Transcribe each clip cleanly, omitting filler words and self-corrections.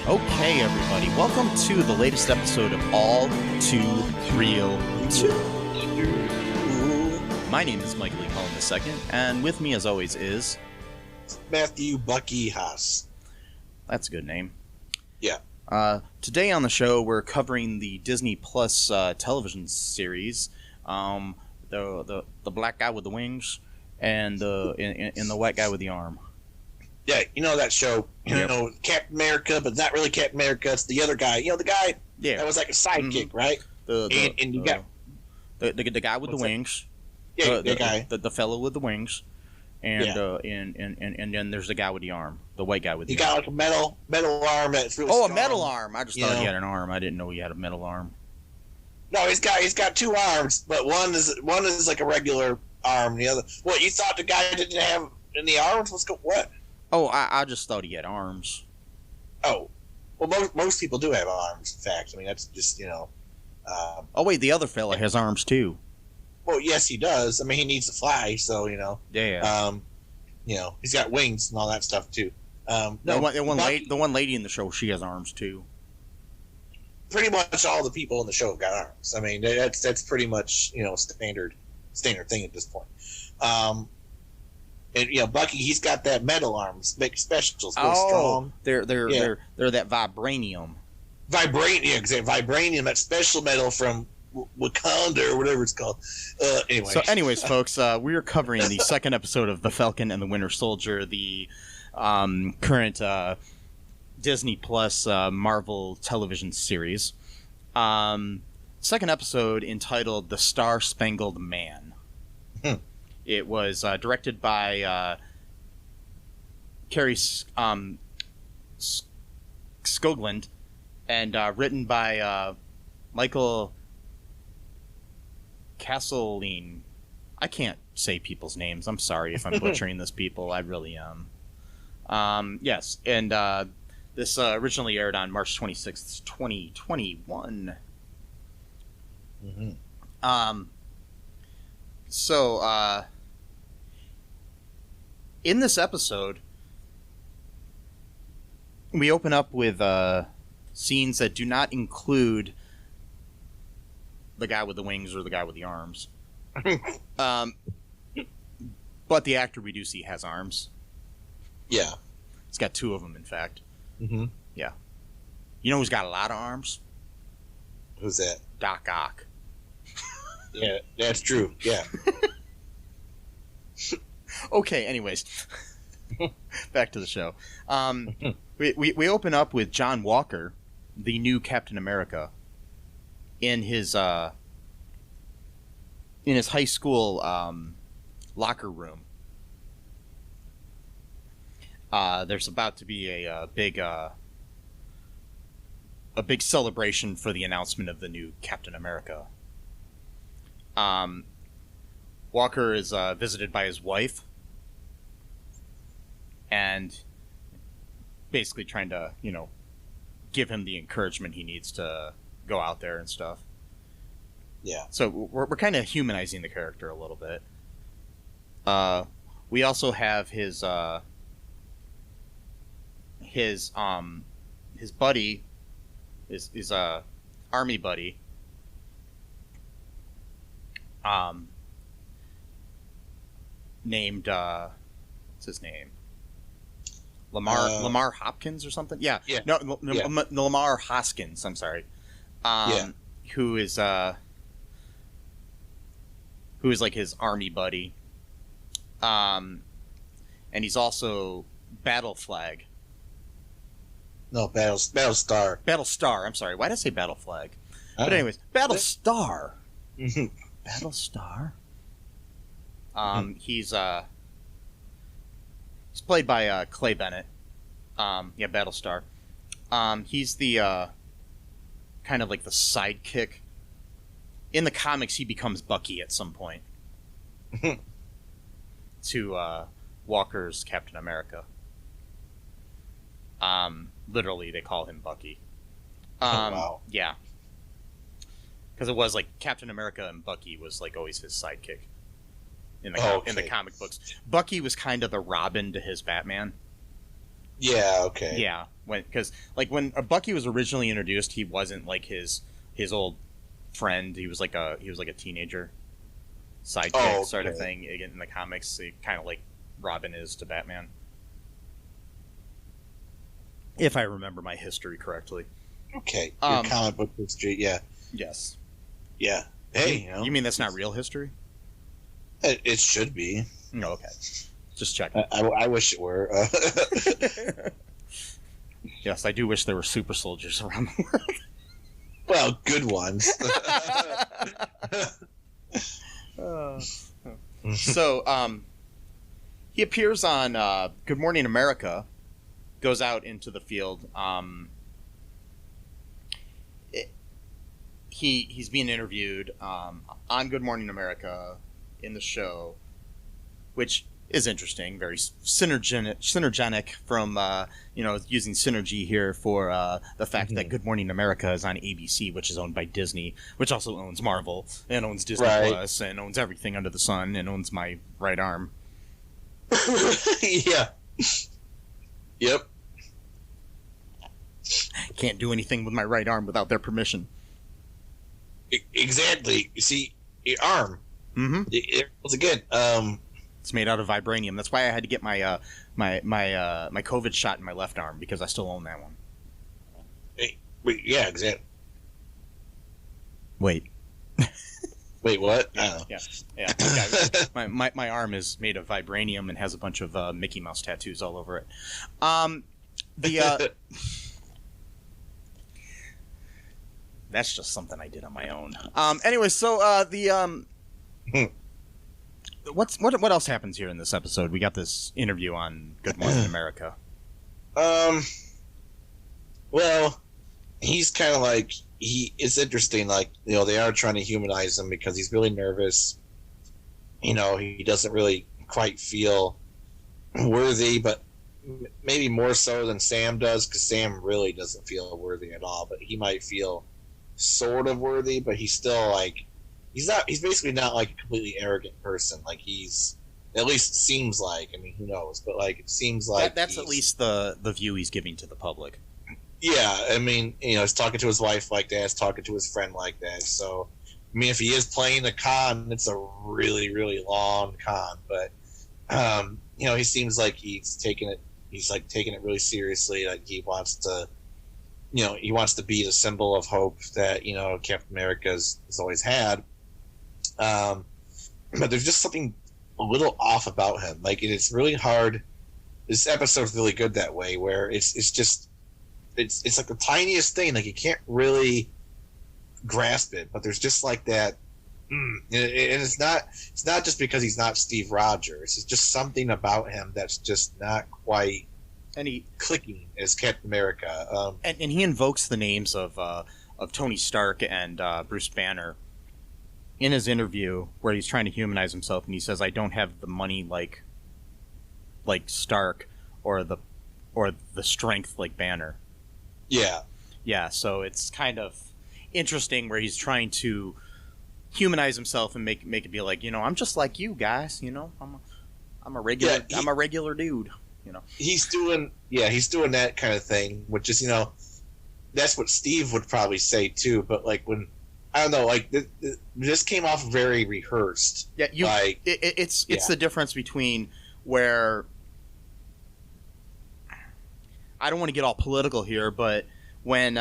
Okay, everybody, welcome to the latest episode of All2ReelToo. My name is Michael Lee Cullen II, and with me, as always, is Matthew Bucky Haas. That's a good name. Yeah. Today on the show, we're covering the Disney Plus television series, the black guy with the wings, and the white guy with the arm. Yeah, you know that show, you know, Captain America, but not really Captain America. It's the other guy. You know, the guy that was like a sidekick, right? The guy with the What's wings. Yeah, the guy. The fellow with the wings. And then there's the guy with the arm. The white guy with the arm. He got like a metal arm that's really strong. A metal arm. I just thought he had an arm. I didn't know he had a metal arm. No, he's got two arms, but one is like a regular arm. The other, what, you thought the guy didn't have any arms? What? Oh, I just thought he had arms. Oh, well, most people do have arms. In fact, I mean that's just oh wait, the other fella has arms too. Well, yes, he does. I mean, he needs to fly, so Yeah. He's got wings and all that stuff too. The one lady in the show, she has arms too. Pretty much all the people in the show have got arms. I mean, that's pretty much standard thing at this point. And Bucky, he's got that metal arms, big specials, real strong. They're that vibranium. Vibranium, that special metal from Wakanda or whatever it's called. Anyway. So, anyways, folks, we are covering the second episode of The Falcon and the Winter Soldier, the current Disney Plus Marvel television series. Second episode entitled "The Star-Spangled Man." It was directed by Carrie Skoglund and written by Michael Castleline. I can't say people's names. I'm sorry if I'm butchering this, people. I really am. Yes, and this originally aired on March 26th, 2021. Mm-hmm. So, in this episode, we open up with scenes that do not include the guy with the wings or the guy with the arms. But the actor we do see has arms. Yeah. He's got two of them, in fact. Mm-hmm. Yeah. You know who's got a lot of arms? Who's that? Doc Ock. Yeah, that's true. Yeah. Okay, anyways. Back to the show. We open up with John Walker, the new Captain America, in his high school locker room. There's about to be a big celebration for the announcement of the new Captain America. Walker is visited by his wife and basically trying to, give him the encouragement he needs to go out there and stuff. Yeah. So we're kind of humanizing the character a little bit. We also have his buddy, his army buddy, named what's his name? Lamar Hopkins or something? Yeah. No, Lamar Hoskins, I'm sorry. Who is like his army buddy. And he's also Battle Flag. No, Battlestar. Battlestar, I'm sorry. Why did I say Battle Flag? But anyways, Battlestar. Battlestar. He's played by Clay Bennett. Battlestar. He's the kind of like the sidekick. In the comics, he becomes Bucky at some point. To Walker's Captain America. Literally, they call him Bucky. Wow. Yeah. Because it was like Captain America and Bucky was like always his sidekick in the comic books. Bucky was kind of the Robin to his Batman. Yeah. Okay. Yeah. because when Bucky was originally introduced, he wasn't like his old friend. He was like a teenager sidekick sort of thing. Again, in the comics, kind of like Robin is to Batman, if I remember my history correctly. Okay, your comic book history, yeah. Yes. Yeah. Hey, you mean that's not real history? It should be. No, okay. Just checking. I wish it were. Yes, I do wish there were super soldiers around the world. Well, good ones. So, he appears on Good Morning America, goes out into the field. He's being interviewed on Good Morning America in the show, which is interesting, very synergenic from using synergy here for the fact that Good Morning America is on ABC, which is owned by Disney, which also owns Marvel and owns Disney Plus and owns everything under the sun and owns my right arm. Yeah. Yep. Can't do anything with my right arm without their permission. Exactly. You see, your arm. Mm-hmm. Once again, it's made out of vibranium. That's why I had to get my my COVID shot in my left arm, because I still own that one. Yeah, exactly. Wait, what? Yeah. My arm is made of vibranium and has a bunch of Mickey Mouse tattoos all over it. That's just something I did on my own. Anyway, so what else happens here in this episode? We got this interview on Good Morning America. Well, he's kind of like it's interesting. Like, they are trying to humanize him because he's really nervous. He doesn't really quite feel worthy, but maybe more so than Sam does, because Sam really doesn't feel worthy at all. But he might feel sort of worthy, but he's still like he's basically not like a completely arrogant person. Like, he's at least seems like, I mean, who knows, but like it seems like that's at least the view he's giving to the public. Yeah, I mean, he's talking to his wife like that, he's talking to his friend like that. So, I mean, if he is playing a con, it's a really, really long con. But he seems like he's taking it really seriously. Like, he wants to be the symbol of hope that, Captain America has always had. But there's just something a little off about him. Like, it's really hard. This episode's really good that way, where it's like the tiniest thing. Like, you can't really grasp it, but there's just like that. And it's not just because he's not Steve Rogers. It's just something about him that's just not quite clicking as Captain America. And he invokes the names of Tony Stark and Bruce Banner in his interview, where he's trying to humanize himself, and he says, "I don't have the money like Stark, or the strength like Banner." Yeah. So it's kind of interesting where he's trying to humanize himself and make it be like, I'm just like you guys. I'm a regular. I'm a regular dude. He's doing that kind of thing, which is, that's what Steve would probably say too. But like, when, I don't know, like this came off very rehearsed. Yeah, it's the difference between where, I don't want to get all political here, but when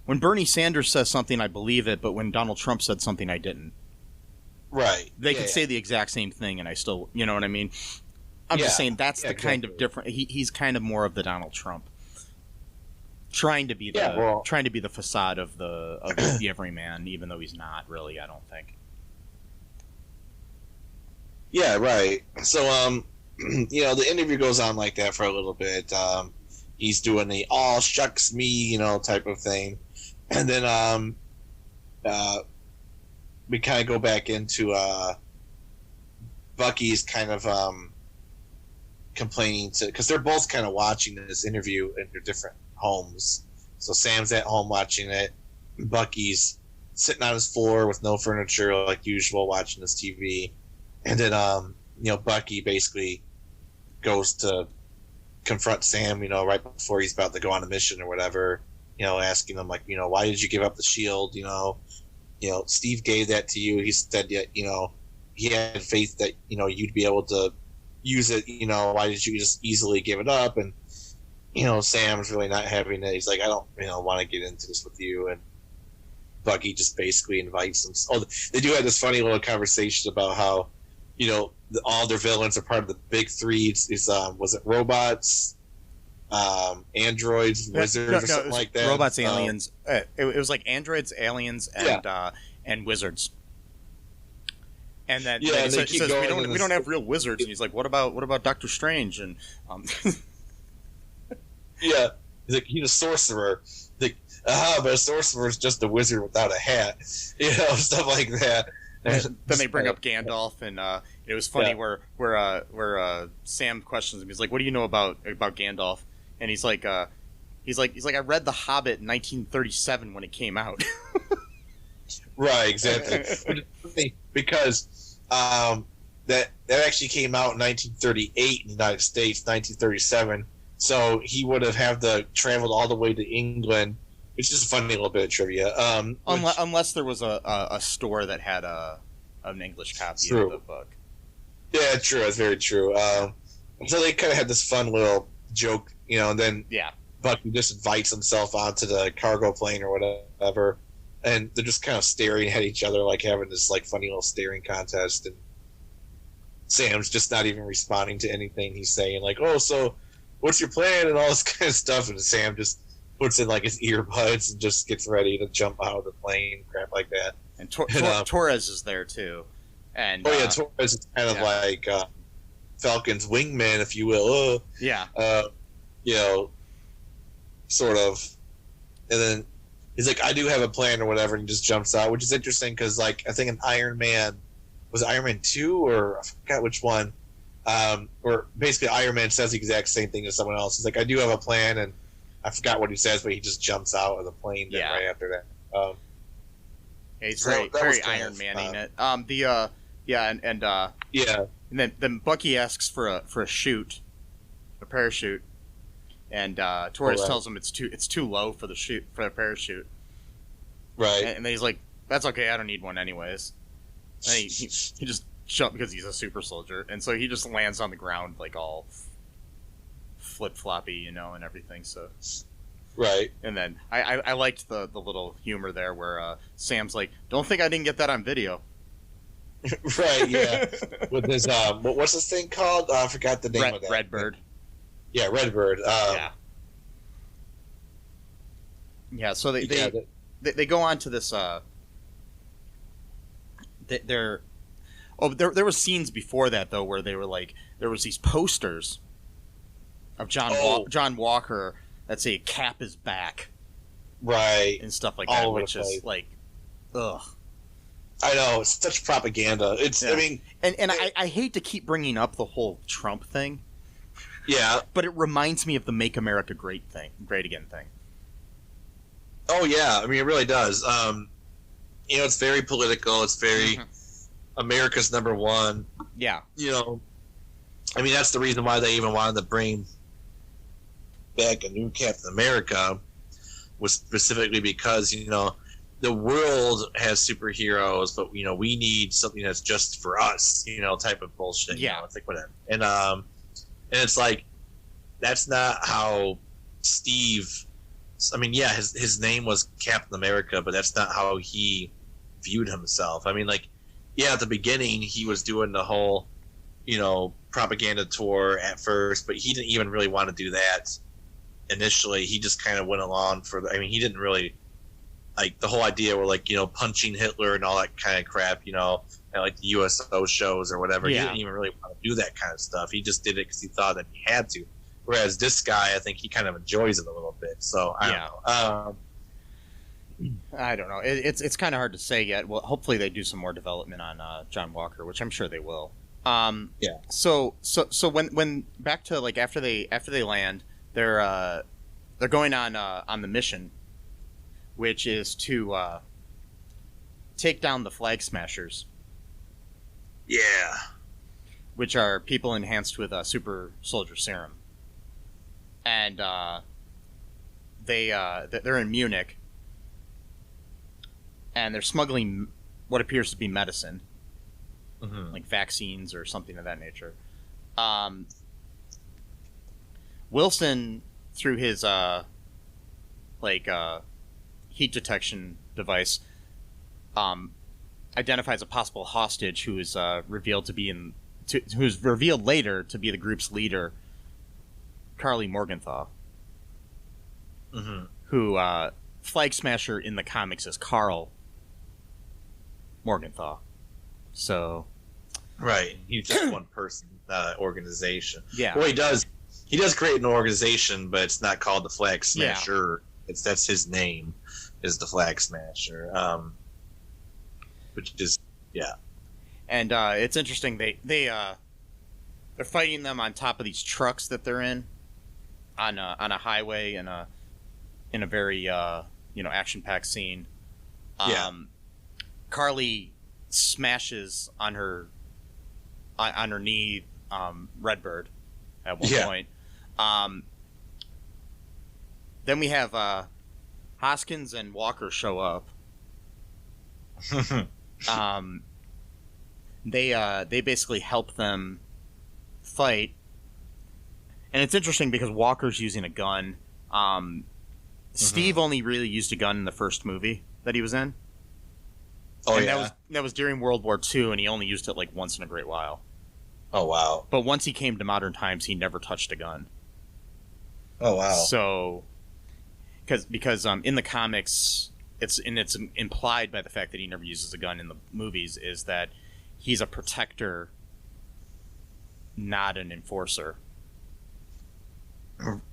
Bernie Sanders says something, I believe it, but when Donald Trump said something, I didn't. Right. They could say the exact same thing, and I still, you know what I mean? I'm just saying that's the kind of different. He's kind of more of the Donald Trump, trying to be the facade of the everyman, even though he's not really. I don't think. Yeah. Right. So, the interview goes on like that for a little bit. He's doing the "all shucks me," type of thing, and then we kind of go back into Bucky's kind of complaining because they're both kind of watching this interview in their different homes. So Sam's at home watching it. Bucky's sitting on his floor with no furniture like usual, watching this TV. And then Bucky basically goes to confront Sam, right before he's about to go on a mission or whatever, asking him like, why did you give up the shield? Steve gave that to you. He said that, he had faith that, you'd be able to use it. Why did you just easily give it up? And, Sam's really not having it. He's like, I don't, want to get into this with you. And Bucky just basically invites him. Oh, they do have this funny little conversation about how, all their villains are part of the big three. Was it robots, androids, wizards, or something like that? Robots, aliens. It was like androids, aliens, and wizards. And then he says, we don't have real wizards. And he's like, what about Doctor Strange? And yeah, he's like, he's a sorcerer. He's like, but a sorcerer is just a wizard without a hat. Stuff like that. And then they bring up Gandalf, and it was funny where Sam questions him. He's like, "What do you know about Gandalf?" And he's like, "I read The Hobbit in 1937 when it came out." Right, exactly. Because that actually came out in 1938 in the United States, 1937. So he would have traveled all the way to England. It's just a funny little bit of trivia. Unless there was a store that had an English copy of the book. Yeah, true. That's very true. So they kind of had this fun little joke, and then Bucky just invites himself onto the cargo plane or whatever, and they're just kind of staring at each other, like having this like funny little staring contest, and Sam's just not even responding to anything he's saying, like, "Oh, so what's your plan?" and all this kind of stuff, and Sam just puts in like his earbuds and just gets ready to jump out of the plane, crap like that. And Torres is there too. And Torres is kind of like Falcon's wingman, if you will. Sort of. And then he's like, "I do have a plan," or whatever, and he just jumps out, which is interesting because, like, I think in Iron Man, was it Iron Man 2 or I forgot which one, or basically Iron Man says the exact same thing as someone else. He's like, "I do have a plan," and I forgot what he says, but he just jumps out of the plane right after that. He's very Iron Manning it. And then Bucky asks for a chute, a parachute, and Torres tells him it's too low for the parachute. Right. And then he's like, "That's okay, I don't need one anyways." And he just jumped because he's a super soldier, and so he just lands on the ground like all flip floppy, and everything. So. Right. And then I liked the little humor there where Sam's like, "Don't think I didn't get that on video." Right, yeah. With his, what's this thing called? I forgot the name of that. Redbird. Yeah, Redbird. Yeah, so they go on to this, there were scenes before that, though, where they were like, there was these posters of John Walker that say "Cap is back," right, and stuff like that, which is like, ugh. I know, it's such propaganda. It's, I mean, and I hate to keep bringing up the whole Trump thing. Yeah, but it reminds me of the "Make America Great Again" thing. Oh yeah, I mean, it really does. It's very political. It's very America's number one. Yeah. I mean, that's the reason why they even wanted to bring back a new Captain America, was specifically because the world has superheroes, but we need something that's just for us, type of bullshit. It's like whatever. And it's like, that's not how Steve. I mean, yeah, his name was Captain America, but that's not how he viewed himself. I mean, like, yeah, at the beginning he was doing the whole, propaganda tour at first, but he didn't even really want to do that. Initially, he just kind of went along he didn't really like the whole idea where like, punching Hitler and all that kind of crap, at like the USO shows or whatever. Yeah. He didn't even really want to do that kind of stuff. He just did it because he thought that he had to. Whereas this guy, I think he kind of enjoys it a little bit. So I don't know. I don't know. It's kind of hard to say yet. Well, hopefully they do some more development on John Walker, which I'm sure they will. Yeah. So when back to like after they land, they're going on the mission, which is to take down the Flag Smashers. Yeah. Which are people enhanced with super soldier serum. and they're in Munich, and they're smuggling what appears to be medicine, like vaccines or something of that nature. Wilson, through his heat detection device, identifies a possible hostage who is revealed later to be the group's leader, Carly Morgenthau, who Flag Smasher in the comics is Carl Morgenthau. So, right, he's just one person, organization. Yeah. Well, he does create an organization, but it's not called the Flag Smasher. Yeah. That's his name, is the Flag Smasher. Which is, yeah. And it's interesting. They're fighting them on top of these trucks that they're in on a highway in a very action-packed scene. Carly smashes on her knee Redbird at one point. Then we have Hoskins and Walker show up. They basically help them fight, and it's interesting because Walker's using a gun. Steve only really used a gun in the first movie that he was in. That was during World War II, and he only used it like once in a great while. Oh wow! But once he came to modern times, he never touched a gun. Oh wow! So, because in the comics, it's implied by the fact that he never uses a gun in the movies, is that he's a protector, not an enforcer.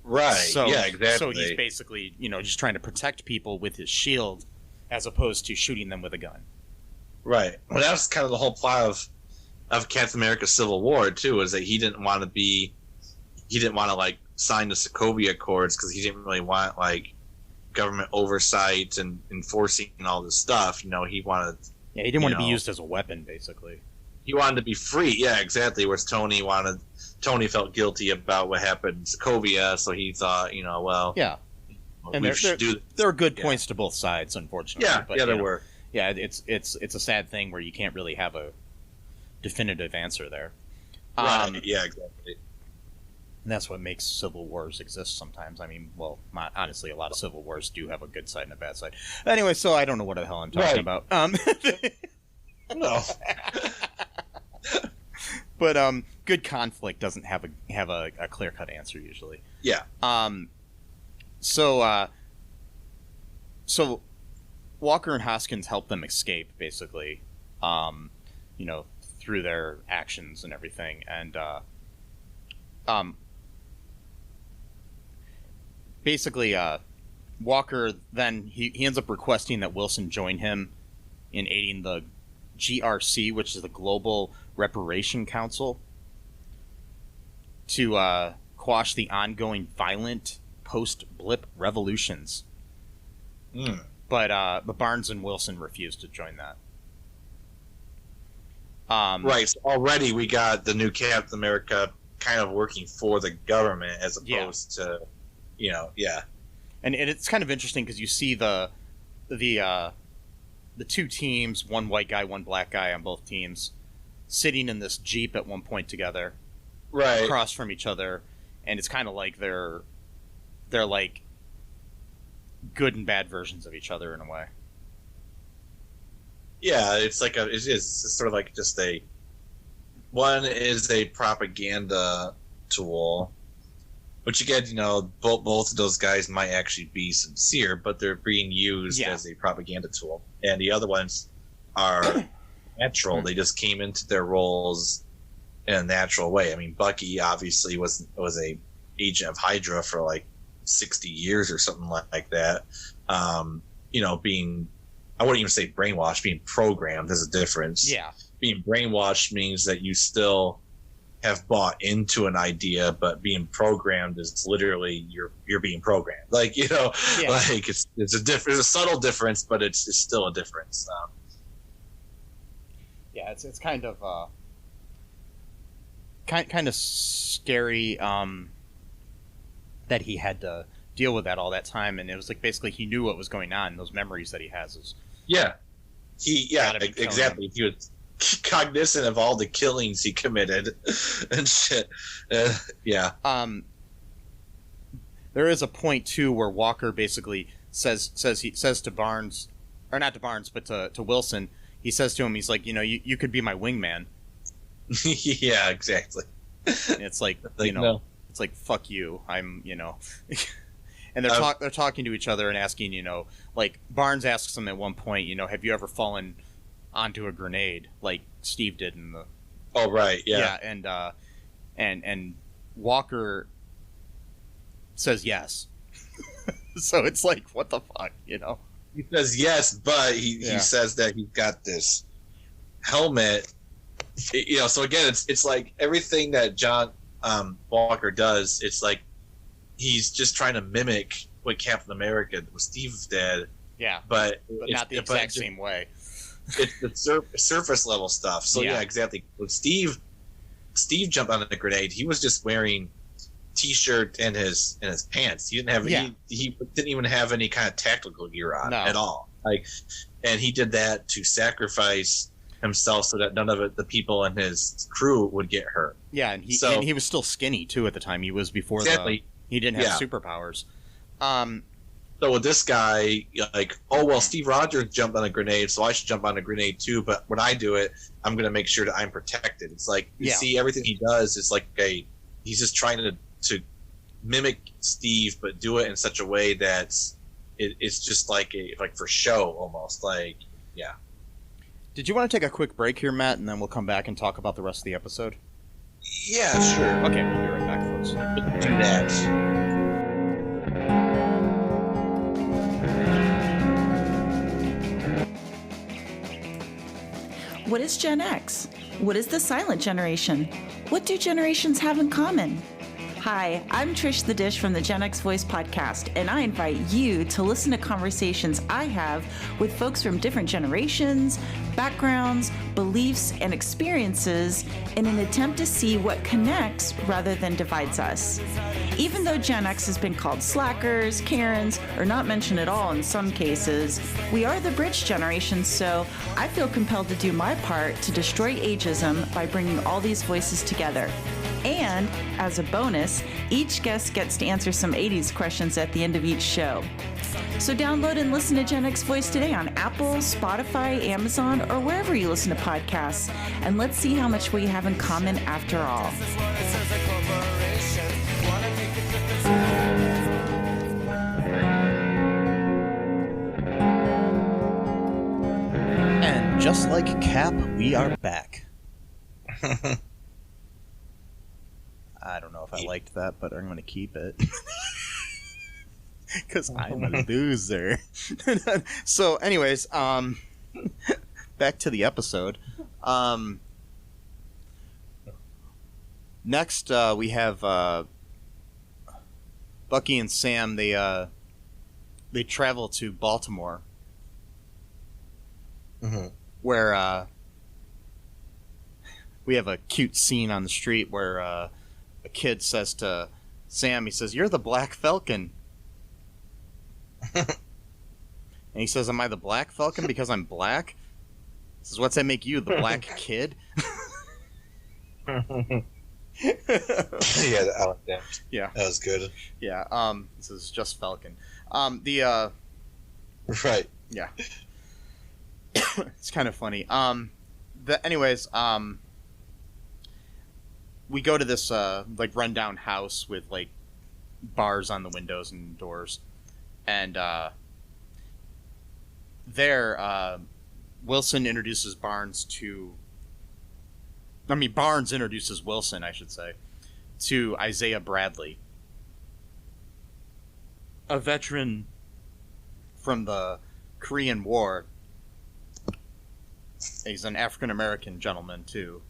Right. So, yeah, exactly. So he's basically, just trying to protect people with his shield, as opposed to shooting them with a gun. Right. Well, that was kind of the whole plot of Captain America: Civil War too, is that he didn't want to like sign the Sokovia Accords because he didn't really want like government oversight and enforcing all this stuff. He wanted. Yeah, he didn't want to be used as a weapon, basically. He wanted to be free. Yeah, exactly. Whereas Tony felt guilty about what happened in Sokovia, so he thought, yeah. And there are good points to both sides, unfortunately. Yeah, but, there were. Yeah, it's a sad thing where you can't really have a definitive answer there. Right. Yeah, exactly. And that's what makes civil wars exist sometimes. I mean, well, honestly, a lot of civil wars do have a good side and a bad side. Anyway, so I don't know what the hell I'm talking about. No. But good conflict doesn't have a clear-cut answer usually. Yeah. So Walker and Hoskins help them escape, basically, through their actions and everything, and basically, Walker then he ends up requesting that Wilson join him in aiding the GRC, which is the Global Reparation Council, to quash the ongoing violent post-blip revolutions. But Barnes and Wilson refused to join that. Right. So already we got the new Captain America kind of working for the government as opposed to, And it's kind of interesting because you see the two teams, one white guy, one black guy on both teams, sitting in this Jeep at one point together, right, across from each other, and it's kind of like they're like good and bad versions of each other in a way. Yeah, it's like it's sort of like just one is a propaganda tool, which again, both of those guys might actually be sincere, but they're being used as a propaganda tool, and the other ones are natural. They just came into their roles in a natural way. I mean, Bucky obviously was a agent of Hydra for like 60 years or something like that. Being, I wouldn't even say brainwashed, being programmed. There's a difference. Yeah. Being brainwashed means that you still have bought into an idea, but being programmed is literally you're being programmed. Like, like it's a subtle difference, but it's still a difference. Yeah, it's kind of kind of scary. that he had to deal with that all that time, and it was like basically he knew what was going on. Those memories that he has is exactly. He was cognizant of all the killings he committed and shit. There is a point too where Walker basically says to Barnes, or not to Barnes, but to Wilson. He says to him, he's like, you could be my wingman. Yeah, exactly. And it's like, no. It's like, fuck you. I'm, and they're talking to each other and asking, like Barnes asks him at one point, have you ever fallen onto a grenade like Steve did in the. Oh right, yeah, and Walker says yes. So it's like, what the fuck, He says yes, but he says that he's got this helmet. So again, it's like everything that John Walker does. It's like he's just trying to mimic what Captain America, what Steve did. Yeah, but not the exact same way. It's the surface level stuff. So yeah, exactly. When Steve jumped on a grenade, he was just wearing t-shirt and his pants. He didn't have he didn't even have any kind of tactical gear on at all. And he did that to sacrifice himself so that none of the people in his crew would get hurt. Yeah, and he was still skinny too at the time. He was before he didn't have superpowers. So with this guy, like, Steve Rogers jumped on a grenade, so I should jump on a grenade too. But when I do it, I'm going to make sure that I'm protected. It's like you see everything he does is like he's just trying to mimic Steve, but do it in such a way that it's just like for show almost. Like, yeah. Did you want to take a quick break here, Matt, and then we'll come back and talk about the rest of the episode? Yeah, sure. Okay, we'll be right back, folks. Let's do that. What is Gen X? What is the silent generation? What do generations have in common? Hi, I'm Trish the Dish from the Gen X Voice podcast, and I invite you to listen to conversations I have with folks from different generations, backgrounds, beliefs, and experiences in an attempt to see what connects rather than divides us. Even though Gen X has been called slackers, Karens, or not mentioned at all in some cases, we are the bridge generation, so I feel compelled to do my part to destroy ageism by bringing all these voices together. And, as a bonus, each guest gets to answer some 80s questions at the end of each show. So download and listen to Gen X Voice today on Apple, Spotify, Amazon, or wherever you listen to podcasts. And let's see how much we have in common after all. And just like Cap, we are back. I don't know if I liked that, but I'm going to keep it. Because I'm a loser. So, anyways, back to the episode. Next, we have Bucky and Sam. They travel to Baltimore, where we have a cute scene on the street where a kid says to Sam, he says, "You're the Black Falcon." And he says, "Am I the Black Falcon because I'm black?" He says, "What's that make you, the black kid?" Yeah, I like that. Yeah, that was good. Yeah, this is just Falcon. Right. Yeah. It's kind of funny. Anyways, we go to this like rundown house with like bars on the windows and doors, and there Wilson introduces Barnes introduces Wilson, I should say, to Isaiah Bradley, a veteran from the Korean War. He's an African American gentleman too,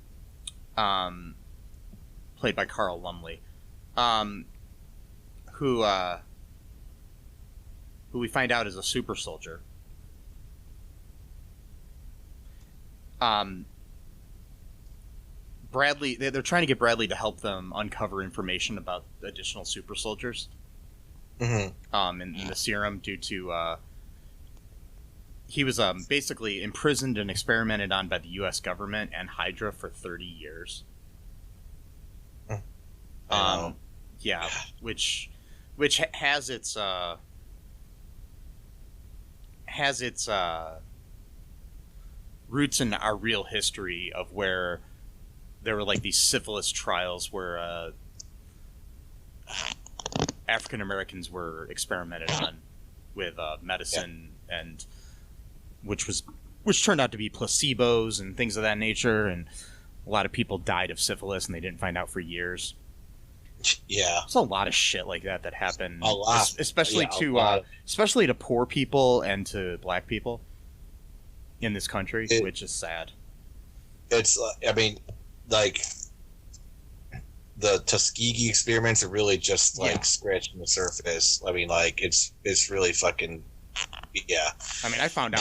played by Carl Lumley, who we find out is a super soldier. Bradley, they're trying to get Bradley to help them uncover information about additional super soldiers. in the serum due to he was basically imprisoned and experimented on by the U.S. government and Hydra for 30 years. Yeah, which has its roots in our real history of where there were like these syphilis trials where African Americans were experimented on with medicine and which turned out to be placebos and things of that nature, and a lot of people died of syphilis and they didn't find out for years. Yeah, there's a lot of shit like that happened. A lot, especially to poor people and to black people in this country, which is sad. It's, I mean, like the Tuskegee experiments are really just like scratching the surface. I mean, like it's really fucking, yeah. I mean, I found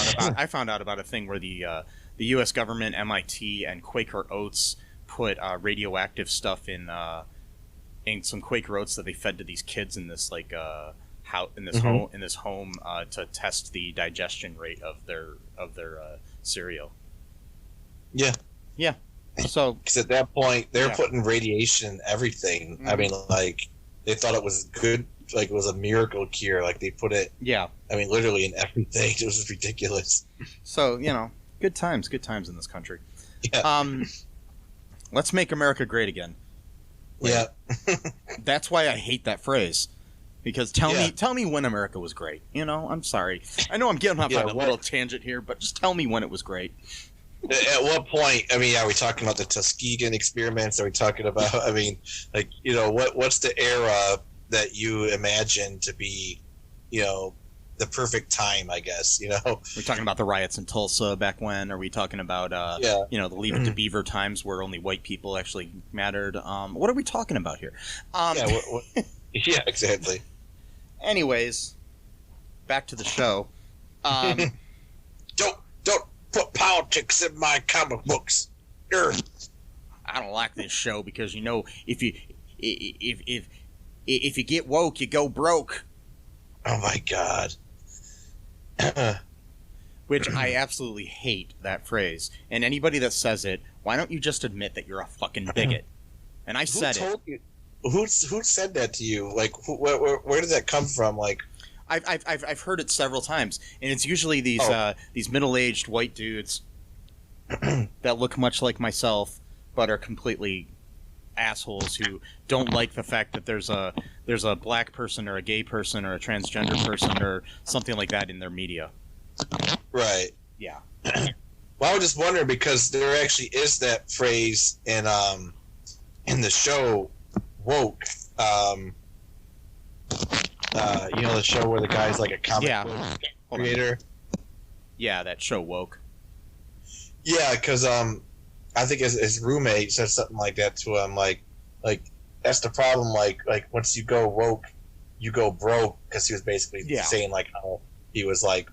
out about a thing where the U.S. government, MIT, and Quaker Oats put radioactive stuff in some Quaker Oats that they fed to these kids in this like home to test the digestion rate of their cereal. Yeah. Yeah. So, because at that point they're putting radiation in everything. I mean, like they thought it was good, like it was a miracle cure. Like they put it. Yeah. I mean, literally in everything. It was ridiculous. So good times in this country. Yeah. Let's make America great again. Yeah. That's why I hate that phrase. Because tell me when America was great. I'm sorry. I know I'm getting off on a little tangent here, but just tell me when it was great. At what point? I mean, are we talking about the Tuskegee experiments? Are we talking about? I mean, like what's the era that you imagine to be, the perfect time? I guess We're talking about the riots in Tulsa back when. Are we talking about the Leave It to Beaver times where only white people actually mattered? What are we talking about here? Yeah, exactly. Anyways, back to the show. Don't put politics in my comic books. I don't like this show because if you get woke, you go broke. Oh my god. Which I absolutely hate that phrase. And anybody that says it, why don't you just admit that you're a fucking bigot? And I said it. Who said that to you? Like, where did that come from? Like, I've heard it several times, and it's usually these middle-aged white dudes that look much like myself, but are completely assholes who don't like the fact that there's a black person or a gay person or a transgender person or something like that in their media. Right. Yeah. Well, I was just wondering because there actually is that phrase in the show Woke. The show where the guy's like a comic book creator. Yeah, that show Woke. Yeah, because I think his roommate said something like that to him, like that's the problem. Like once you go woke, you go broke, because he was basically saying like how he was like,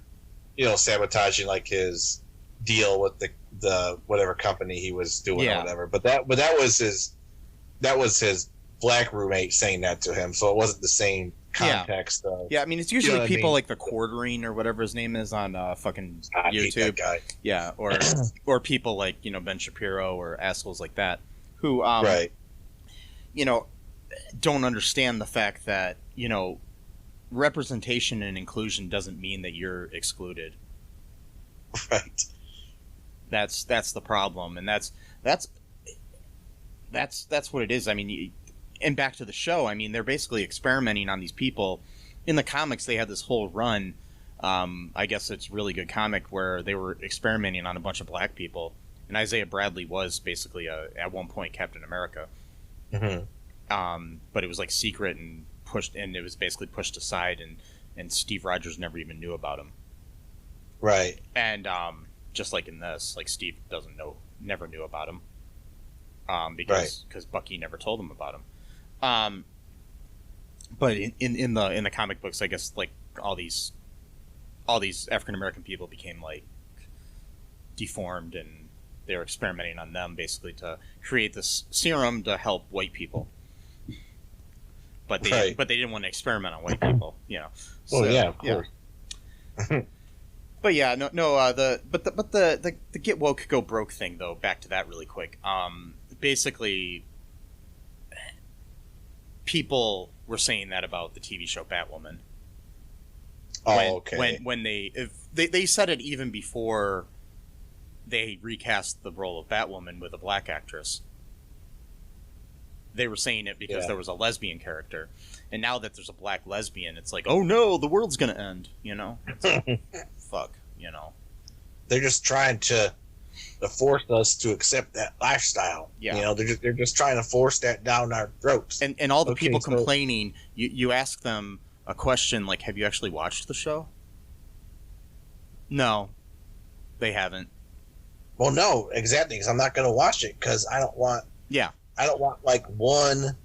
sabotaging like his deal with the whatever company he was doing or whatever. But that was his black roommate saying that to him, so it wasn't the same context. I mean, it's usually people like the Quartering or whatever his name is on fucking YouTube. Guy. Yeah, or people like Ben Shapiro or assholes like that who don't understand the fact that representation and inclusion doesn't mean that you're excluded. Right. That's the problem, and that's what it is. I mean, and back to the show, I mean, they're basically experimenting on these people. In the comics, they had this whole run. I guess it's a really good comic where they were experimenting on a bunch of black people, and Isaiah Bradley was basically at one point Captain America. Mm-hmm. But it was like secret and pushed, and it was basically pushed aside, and Steve Rogers never even knew about him. Right. And just like in this, like Steve never knew about him. Because Bucky never told him about him. But in the comic books, I guess like all these African American people became like deformed, and they were experimenting on them basically to create this serum to help white people. but they didn't want to experiment on white people, you know. So, of course. But yeah, the get woke, go broke thing though. Back to that really quick. Basically, people were saying that about the TV show Batwoman. When they said it even before they recast the role of Batwoman with a black actress. They were saying it because there was a lesbian character, and now that there's a black lesbian, it's like, oh no, the world's gonna end. You know, it's like, fuck. You know, they're just trying to force us to accept that lifestyle. Yeah. You know, they're just trying to force that down our throats. And all the people complaining, you ask them a question like, have you actually watched the show? No, they haven't. Well, no, exactly, because I'm not going to watch it because I don't want. Yeah. I don't want like one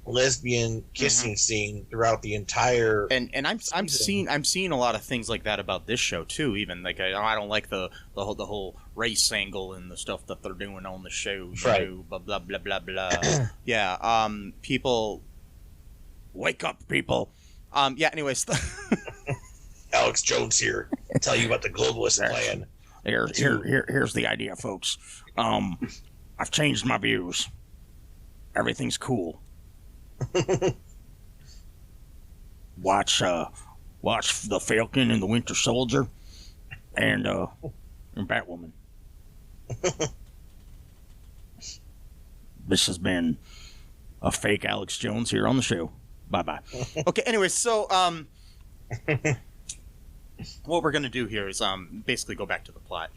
lesbian kissing scene throughout the entire. And I'm seeing a lot of things like that about this show too. Even like I don't like the whole race angle and the stuff that they're doing on the show. Right. Blah blah blah blah blah. Yeah. People, wake up, people. Yeah. Anyways. Alex Jones here. I'll tell you about the globalist plan. Here's the idea, folks. I've changed my views. Everything's cool. Watch the Falcon and the Winter Soldier, and Batwoman. This has been a fake Alex Jones here on the show. Bye bye. Okay. Anyway, so what we're gonna do here is basically go back to the plot.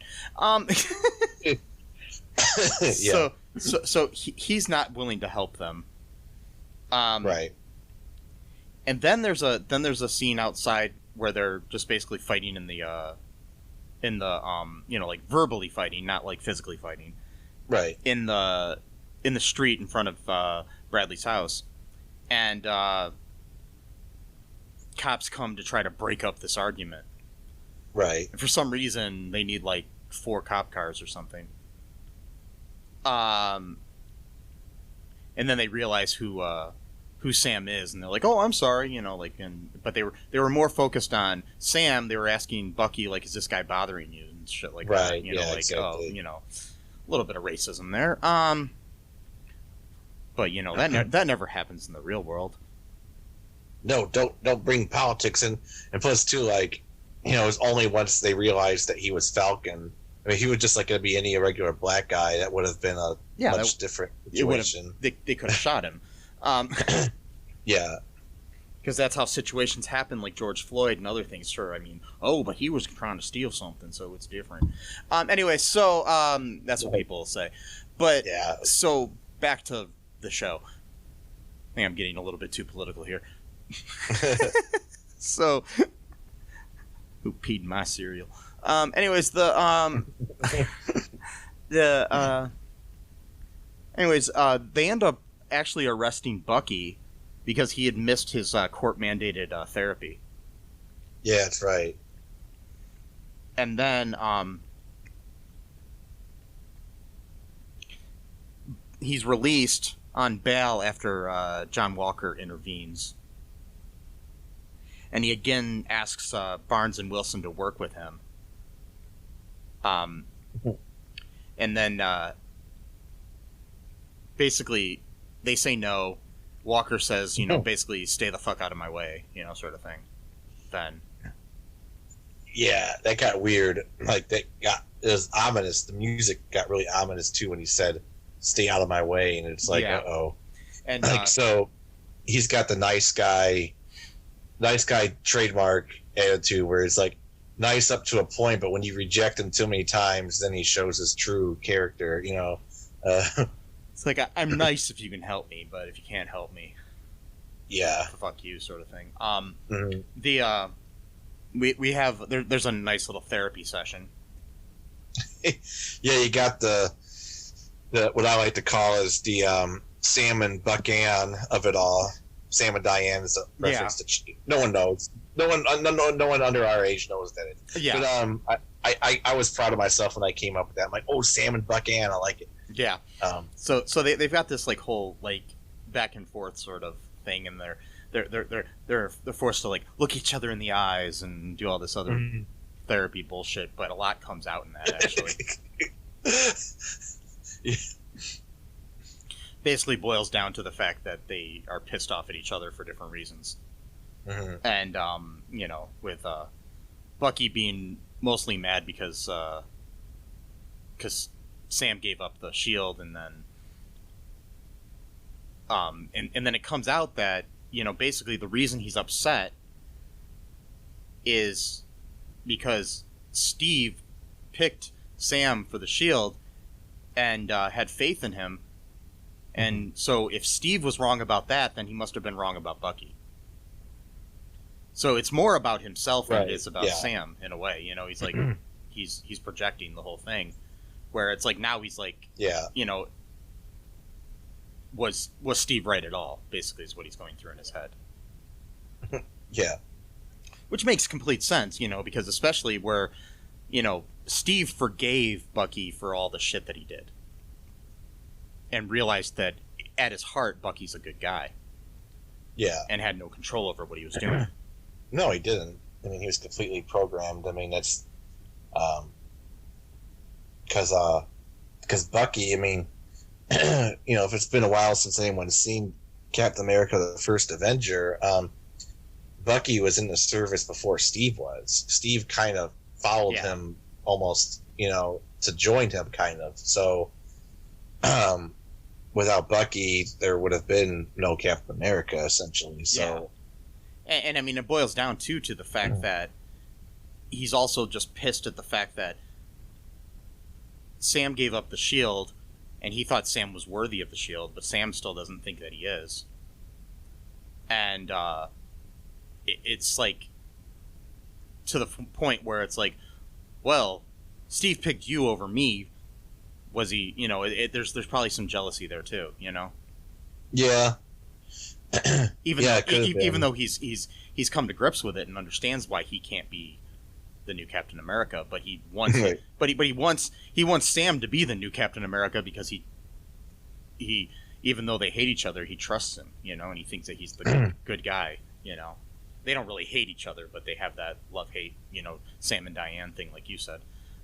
Yeah. So he's not willing to help them. Right. And then there's a scene outside where they're just basically fighting in the like verbally fighting, not like physically fighting. Right. In the street in front of Bradley's house, and cops come to try to break up this argument. Right. And for some reason, they need like 4 cop cars or something. And then they realize who Sam is, and they're like, "Oh, I'm sorry," you know, like, but they were more focused on Sam. They were asking Bucky, like, "Is this guy bothering you?" and shit like that. You know, like, exactly. oh, you know, a little bit of racism there. But you know that never happens in the real world. No, don't bring politics in. And plus, too, like, you know, it was only once they realized that he was Falcon. I mean, he was just like going to be any irregular black guy. That would have been a much different situation. They could have shot him. Yeah. Because that's how situations happen, like George Floyd and other things. Sure, I mean, but he was trying to steal something, so it's different. Anyway, so that's what people will say. But yeah. So back to the show. I think I'm getting a little bit too political here. So, who peed in my cereal? Anyways, they end up actually arresting Bucky because he had missed his court-mandated therapy. Yeah, that's right. And then he's released on bail after John Walker intervenes. And he again asks Barnes and Wilson to work with him. And then basically they say no. Walker says, you know, basically stay the fuck out of my way, you know, sort of thing. Then. Yeah, that got weird. Like, it was ominous. The music got really ominous too when he said, stay out of my way. And it's like, uh-oh. And like, so he's got the nice guy trademark attitude where it's like nice up to a point, but when you reject him too many times, then he shows his true character, you know. It's like, I'm nice if you can help me, but if you can't help me, yeah, fuck you, sort of thing. There's a nice little therapy session. Yeah, you got the what I like to call is the Sam and Buck-Ann of it all. Sam and Diane is a reference to Cheadle. No one knows. No one under our age knows that. Yeah. But I was proud of myself when I came up with that. I'm like, oh, Sam and Buck-Ann, I like it. Yeah. So they've got this like whole like back and forth sort of thing in there. they're forced to like look each other in the eyes and do all this other therapy bullshit, but a lot comes out in that actually. Yeah. Basically boils down to the fact that they are pissed off at each other for different reasons. And you know, with Bucky being mostly mad because Sam gave up the shield, and then and then it comes out that, you know, basically the reason he's upset is because Steve picked Sam for the shield and had faith in him, and so if Steve was wrong about that, then he must have been wrong about Bucky. So it's more about himself than it is about Sam in a way. You know, he's like he's projecting the whole thing, where it's like now he's like, you know, was Steve right at all? Basically, is what he's going through in his head. Yeah, which makes complete sense, you know, because especially where, you know, Steve forgave Bucky for all the shit that he did, and realized that at his heart, Bucky's a good guy. Yeah, and had no control over what he was doing. No, he didn't. I mean, he was completely programmed. I mean, that's because Bucky. I mean, you know, if it's been a while since anyone's seen Captain America: The First Avenger, Bucky was in the service before Steve was. Steve kind of followed him almost, you know, to join him, kind of. So, without Bucky, there would have been no Captain America, essentially. So. And I mean, it boils down to the fact that he's also just pissed at the fact that Sam gave up the shield, and he thought Sam was worthy of the shield, but Sam still doesn't think that he is. And it's like to the point where it's like, well, Steve picked you over me. Was he? You know, there's probably some jealousy there too. You know. Yeah. Even though he's come to grips with it and understands why he can't be the new Captain America, but he wants he wants Sam to be the new Captain America because he even though they hate each other, he trusts him, you know, and he thinks that he's the good guy, you know. They don't really hate each other, but they have that love-hate, you know, Sam and Diane thing, like you said.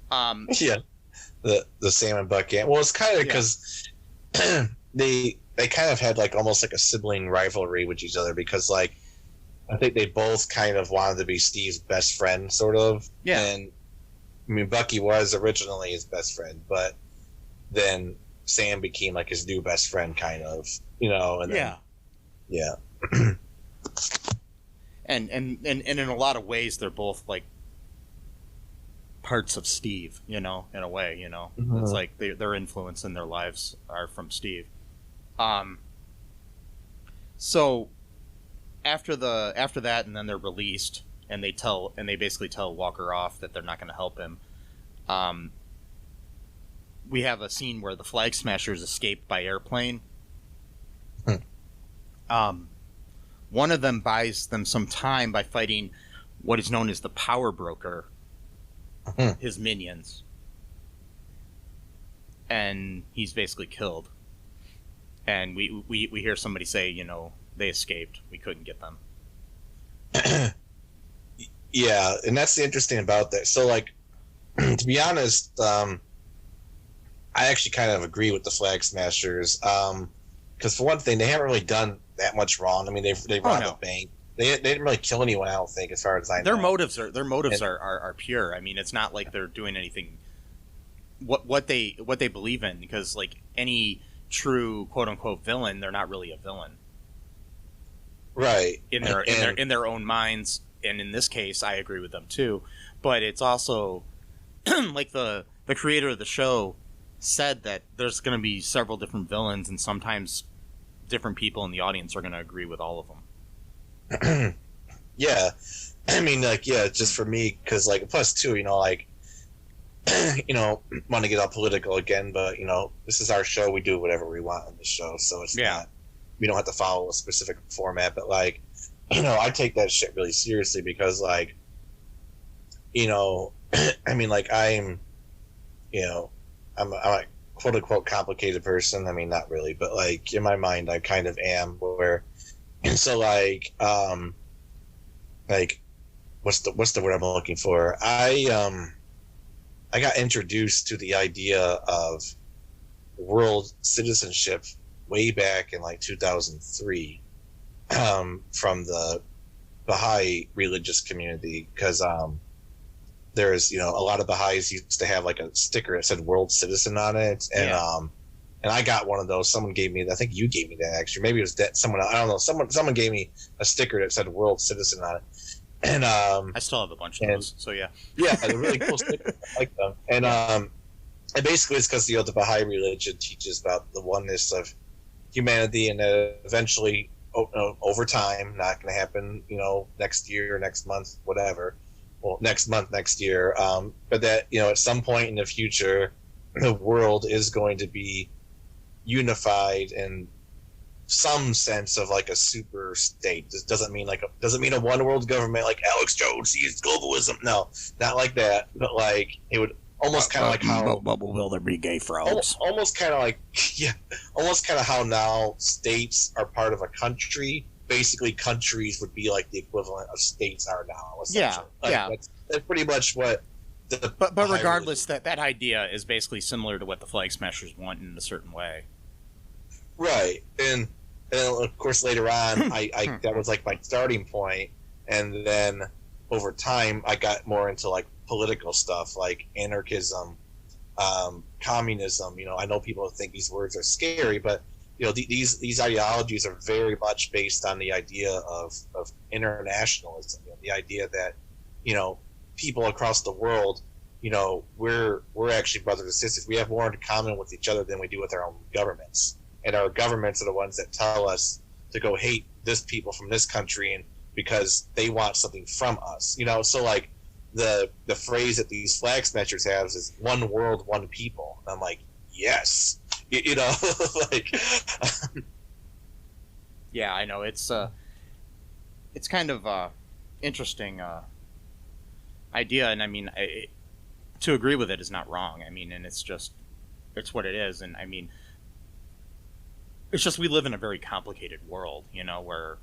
The Sam and Buck. Well, it's kind of because they kind of had like almost like a sibling rivalry with each other, because like I think they both kind of wanted to be Steve's best friend, sort of. Yeah. And I mean, Bucky was originally his best friend, but then Sam became like his new best friend, kind of, you know. And then, and in a lot of ways, they're both like parts of Steve, you know, in a way, you know. It's like their influence in their lives are from Steve. So after that, and then they're released, and they basically tell Walker off that they're not going to help him. We have a scene where the Flag Smashers escape by airplane. One of them buys them some time by fighting what is known as the Power Broker, his minions, and he's basically killed. And we hear somebody say, you know, they escaped. We couldn't get them. Yeah, and that's the interesting about that. So, like, to be honest, I actually kind of agree with the Flag Smashers. Because for one thing, they haven't really done that much wrong. I mean, they robbed a bank. They didn't really kill anyone, I don't think, as far as I know. Their motives are pure. I mean, it's not like they're doing anything. What they believe in, because like any true quote unquote villain, they're not really a villain, right? In their own minds, and in this case, I agree with them too. But it's also like the creator of the show said that there's going to be several different villains, and sometimes different people in the audience are going to agree with all of them. Yeah, I mean, like, yeah, just for me, because like plus too, you know, like. You know, want to get all political again, but you know, this is our show. We do whatever we want on the show, so it's not. We don't have to follow a specific format. But like, you know, I take that shit really seriously because, like, you know, I mean, like I'm a quote unquote complicated person. I mean, not really, but like in my mind, I kind of am. Where And so like what's the word I'm looking for? I got introduced to the idea of world citizenship way back in like 2003 from the Baha'i religious community, because there's, a lot of Baha'is used to have like a sticker that said world citizen on it. And I got one of those. Someone gave me, I think you gave me that actually. Maybe it was that someone, I don't know. Someone gave me a sticker that said world citizen on it. And I still have a bunch of those. So yeah. Yeah, they're really cool stickers. I like them. And basically it's because the Baha'i religion teaches about the oneness of humanity, and eventually over time, not going to happen, next year, next month, whatever. Well, next month, next year. But that, at some point in the future, the world is going to be unified in some sense of like a super state. This doesn't mean a one world government like Alex Jones sees globalism. No, not like that. But like it would almost kind of like how. But will there be gay frogs? Almost kind of like almost kind of how now states are part of a country. Basically, countries would be like the equivalent of states are now. Yeah. That's pretty much what. But regardless, that idea is basically similar to what the Flag Smashers want in a certain way. Right, and of course later on, I that was like my starting point, and then over time I got more into like political stuff, like anarchism, communism. I know people think these words are scary, but these ideologies are very much based on the idea of internationalism. The idea that people across the world, we're actually brothers and sisters. We have more in common with each other than we do with our own governments. And our governments are the ones that tell us to go hate this people from this country, and because they want something from us. So like the phrase that these flag smashers have is one world, one people. And I'm like, yes. Like yeah, I know. It's kind of interesting idea, and I mean, to agree with it is not wrong. I mean, and it's what it is, and I mean, it's just we live in a very complicated world, where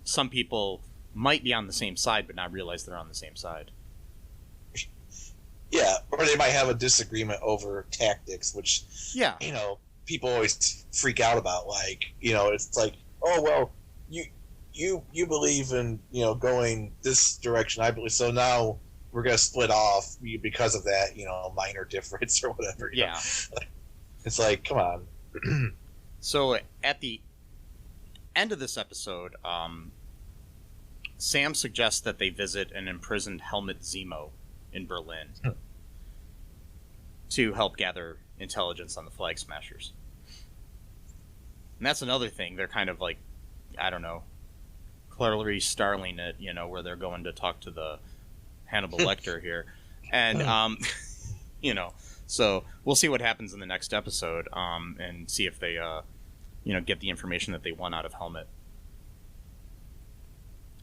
some people might be on the same side but not realize they're on the same side. Yeah, or they might have a disagreement over tactics, which people always freak out about. Like, it's like, oh well, you believe in going this direction, I believe, so now we're gonna split off because of that minor difference or whatever. Yeah, it's like, come on. So at the end of this episode, Sam suggests that they visit an imprisoned Helmut Zemo in Berlin to help gather intelligence on the Flag Smashers. And that's another thing. They're kind of like, I don't know, Clarice Starling it, where they're going to talk to the Hannibal Lecter here. And, so we'll see what happens in the next episode, and see if they, get the information that they want out of Helmut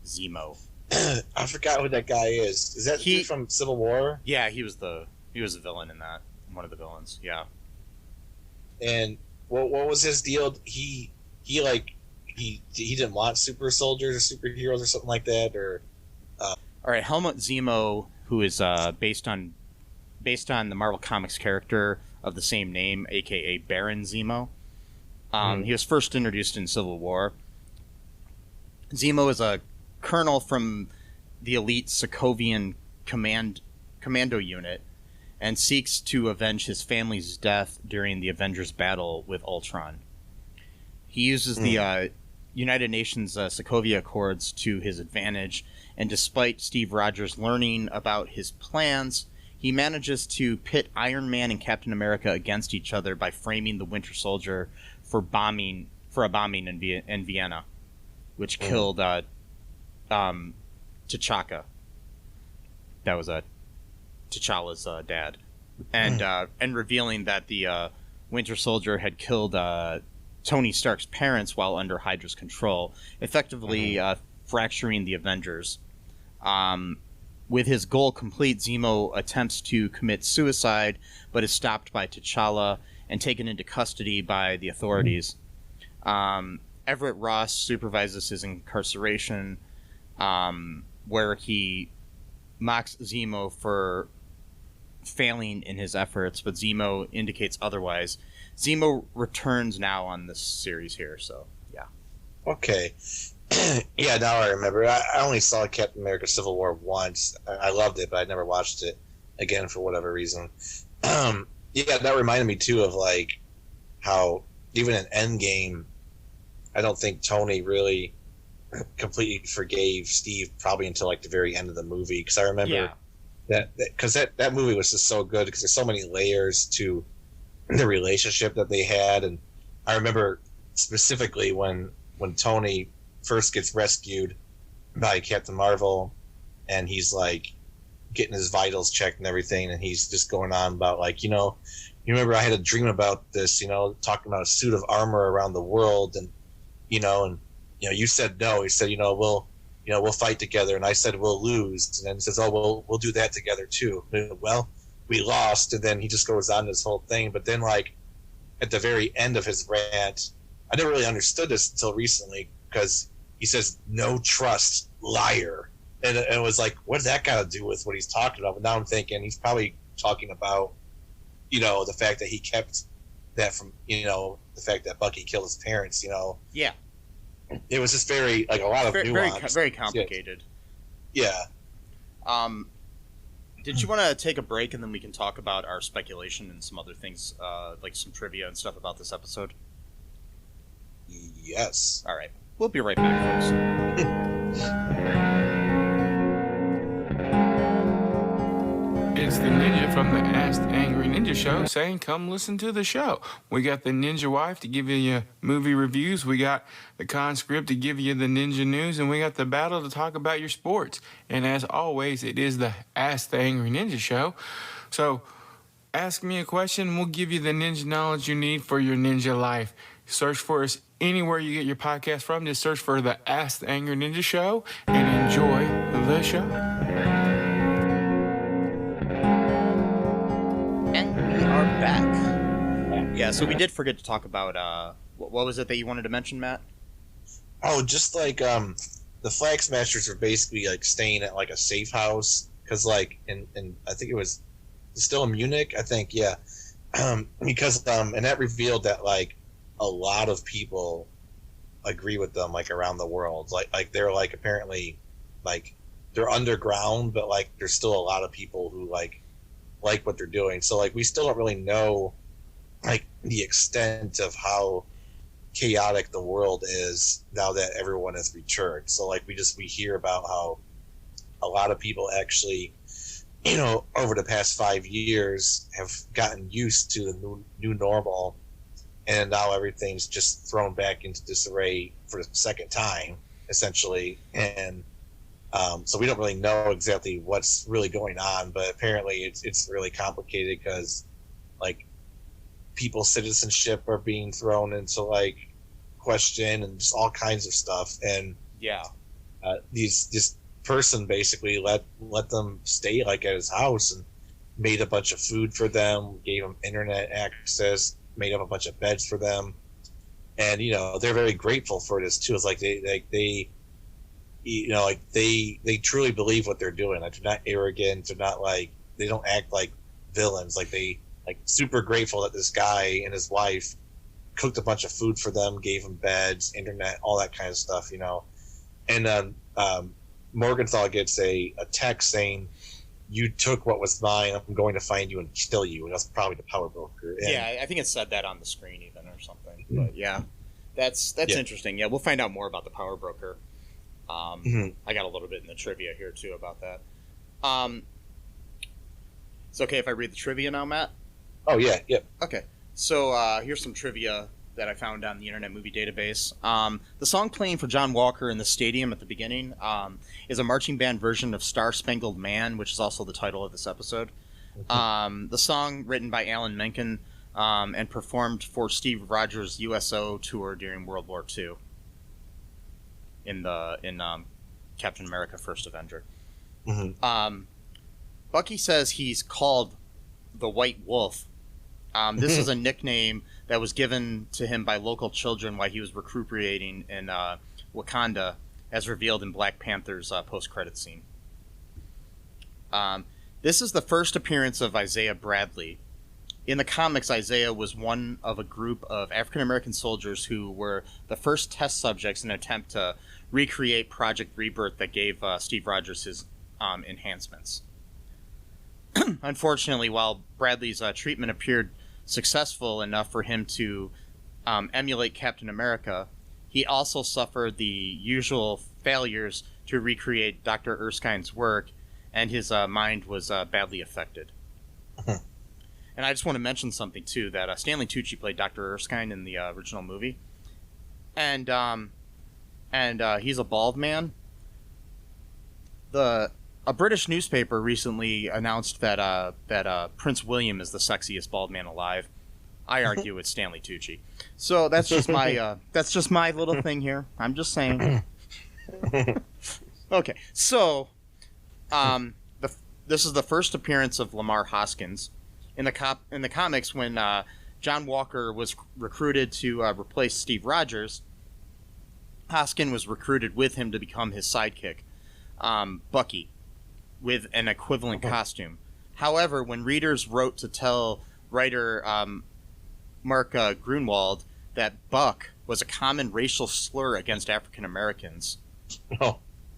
Zemo. I forgot who that guy is. Is that dude from Civil War? Yeah, he was a villain in that. One of the villains. Yeah. And what was his deal? He didn't want super soldiers or superheroes or something like that, or. All right, Helmut Zemo, who is based on the Marvel Comics character of the same name, aka Baron Zemo. He was first introduced in Civil War. Zemo is a colonel from the elite Sokovian commando unit, and seeks to avenge his family's death during the Avengers battle with Ultron. He uses the United Nations Sokovia Accords to his advantage, and despite Steve Rogers learning about his plans, he manages to pit Iron Man and Captain America against each other by framing the Winter Soldier for a bombing in Vienna, which killed T'Chaka. That was T'Challa's dad, and revealing that the Winter Soldier had killed Tony Stark's parents while under Hydra's control, effectively fracturing the Avengers. With his goal complete, Zemo attempts to commit suicide, but is stopped by T'Challa and taken into custody by the authorities. Everett Ross supervises his incarceration, where he mocks Zemo for failing in his efforts, but Zemo indicates otherwise. Zemo returns now on this series here, so yeah. Okay. Yeah, now I remember. I only saw Captain America Civil War once. I loved it, but I never watched it again for whatever reason. Yeah, that reminded me too of like how even in Endgame, I don't think Tony really completely forgave Steve probably until like the very end of the movie, because I remember that movie was just so good because there's so many layers to the relationship that they had. And I remember specifically when Tony first gets rescued by Captain Marvel, and he's like getting his vitals checked and everything, and he's just going on about like, you remember I had a dream about this, talking about a suit of armor around the world, and you said no. He said, we'll fight together, and I said we'll lose, and then he says, oh, we'll do that together too. Well, we lost, and then he just goes on this whole thing. But then like at the very end of his rant, I never really understood this until recently, because he says, no trust, liar. And it was like, what does that got to do with what he's talking about? But now I'm thinking he's probably talking about, the fact that he kept that from, the fact that Bucky killed his parents, Yeah. It was just very, like, a lot of nuance. Very complicated. Yeah. Did you want to take a break and then we can talk about our speculation and some other things, like some trivia and stuff about this episode? Yes. All right. We'll be right back, folks. It's the Ninja from the Ask the Angry Ninja Show saying, come listen to the show. We got the Ninja Wife to give you your movie reviews. We got the Conscript to give you the Ninja News. And we got the Battle to talk about your sports. And as always, it is the Ask the Angry Ninja Show. So ask me a question. We'll give you the ninja knowledge you need for your ninja life. Search for us anywhere you get your podcast from. Just search for the Ask the Angry Ninja Show and enjoy the show. And we are back. Yeah, so we did forget to talk about, what was it that you wanted to mention, Matt? Oh, just like, the Flag Smashers are basically like staying at like a safe house. Cause like, in I think it was still in Munich, I think, yeah. Because, and that revealed that like, a lot of people agree with them, like around the world. Like they're like apparently like they're underground, but like there's still a lot of people who like what they're doing. So like we still don't really know like the extent of how chaotic the world is now that everyone has returned. So like we hear about how a lot of people actually, over the past 5 years have gotten used to the new normal. And now everything's just thrown back into disarray for the second time, essentially. And so we don't really know exactly what's really going on, but apparently it's really complicated because, like, people's citizenship are being thrown into, like, question and just all kinds of stuff. And yeah, this person basically let them stay, like, at his house and made a bunch of food for them, gave them internet access, made up a bunch of beds for them, and they're very grateful for this too. It's like they truly believe what they're doing. Like, they're not arrogant. They're not like, they don't act like villains. Like, they like super grateful that this guy and his wife cooked a bunch of food for them, gave them beds, internet, all that kind of stuff. And then Morgenthau gets a text saying, you took what was mine, I'm going to find you and kill you. And that's probably the power broker. And, yeah, I think it said that on the screen even or something. But yeah, that's interesting. Yeah, we'll find out more about the power broker. I got a little bit in the trivia here too about that. It's okay if I read the trivia now, Matt? Oh yeah, yep. Okay, so here's some trivia that I found on the Internet Movie Database. The song playing for John Walker in the stadium at the beginning is a marching band version of Star Spangled Man, which is also the title of this episode. The song, written by Alan Menken and performed for Steve Rogers' USO tour during World War II in Captain America: First Avenger. Bucky says he's called the White Wolf This is a nickname that was given to him by local children while he was recuperating in Wakanda, as revealed in Black Panther's post-credit scene. This is the first appearance of Isaiah Bradley. In the comics, Isaiah was one of a group of African-American soldiers who were the first test subjects in an attempt to recreate Project Rebirth that gave Steve Rogers his enhancements. Unfortunately, while Bradley's treatment appeared successful enough for him to emulate Captain America, he also suffered the usual failures to recreate Dr. Erskine's work, and his mind was badly affected. And I just want to mention something, too, that Stanley Tucci played Dr. Erskine in the original movie. And he's a bald man. A British newspaper recently announced that Prince William is the sexiest bald man alive. I argue it's Stanley Tucci. So that's just my little thing here. I'm just saying. Okay, so this is the first appearance of Lamar Hoskins in the comics. When John Walker was recruited to replace Steve Rogers, Hoskins was recruited with him to become his sidekick, Bucky, with an equivalent costume. However, when readers wrote to tell writer Mark Grunwald that Buck was a common racial slur against African Americans,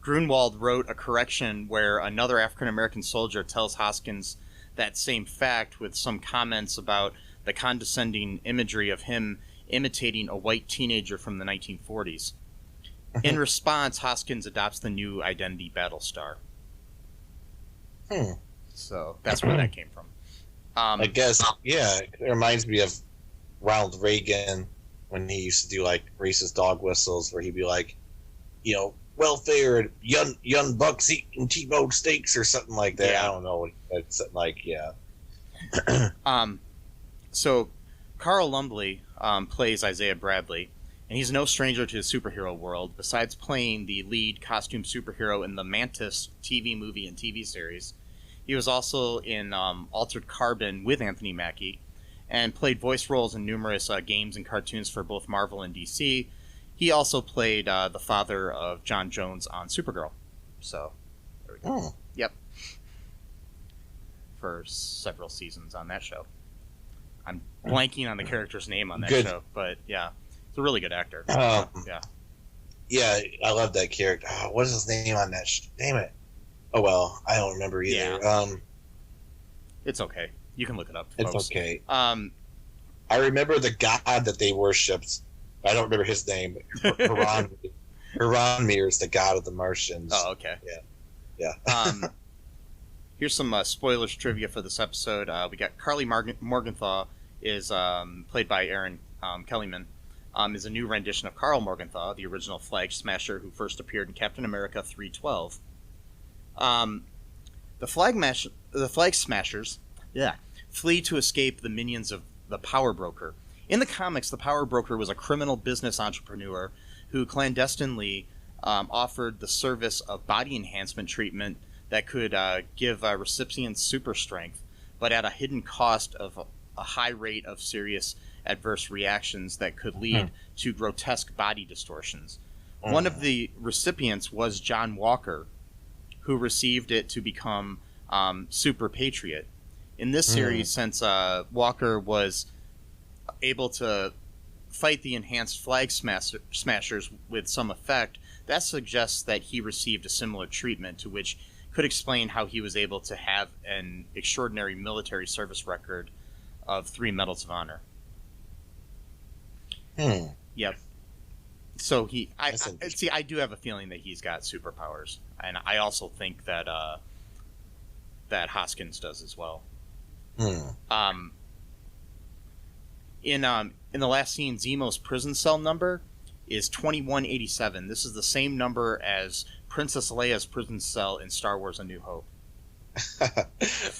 Grunwald wrote a correction where another African American soldier tells Hoskins that same fact, with some comments about the condescending imagery of him imitating a white teenager from the 1940s. In response, Hoskins adopts the new identity, Battlestar. So that's where that came from. I guess, yeah, it reminds me of Ronald Reagan when he used to do like racist dog whistles, where he'd be like, welfare, young bucks eating T-bone steaks or something like that. Yeah. I don't know. It's something like, yeah. So Carl Lumbly plays Isaiah Bradley, and he's no stranger to the superhero world. Besides playing the lead costume superhero in the Mantis TV movie and TV series, he was also in Altered Carbon with Anthony Mackie, and played voice roles in numerous games and cartoons for both Marvel and DC. He also played the father of John Jones on Supergirl. So, there we go. Yep. For several seasons on that show. I'm blanking on the character's name on that show, but yeah. He's a really good actor. Yeah. Yeah, I love that character. What is his name on that Damn it. Oh, well, I don't remember either. Yeah. It's okay. You can look it up, folks. It's okay. I remember the god that they worshipped. I don't remember his name. Haranmir is the god of the Martians. Oh, okay. Yeah. Here's some spoilers trivia for this episode. We got Carly Morgenthau is played by Erin Kellyman. Is a new rendition of Carl Morgenthau, the original Flag Smasher who first appeared in Captain America 312. The Flag Smashers flee to escape the minions of the Power Broker. In the comics, the Power Broker was a criminal business entrepreneur who clandestinely offered the service of body enhancement treatment that could give recipients super strength, but at a hidden cost of a high rate of serious adverse reactions that could lead to grotesque body distortions. One of the recipients was John Walker, who received it to become Super Patriot. In this series, since Walker was able to fight the enhanced Flag Smashers with some effect, that suggests that he received a similar treatment, to which could explain how he was able to have an extraordinary military service record of 3 Medals of Honor. Yep. So I do have a feeling that he's got superpowers, and I also think that that Hoskins does as well. In the last scene, Zemo's prison cell number is 2187. This is the same number as Princess Leia's prison cell in Star Wars: A New Hope.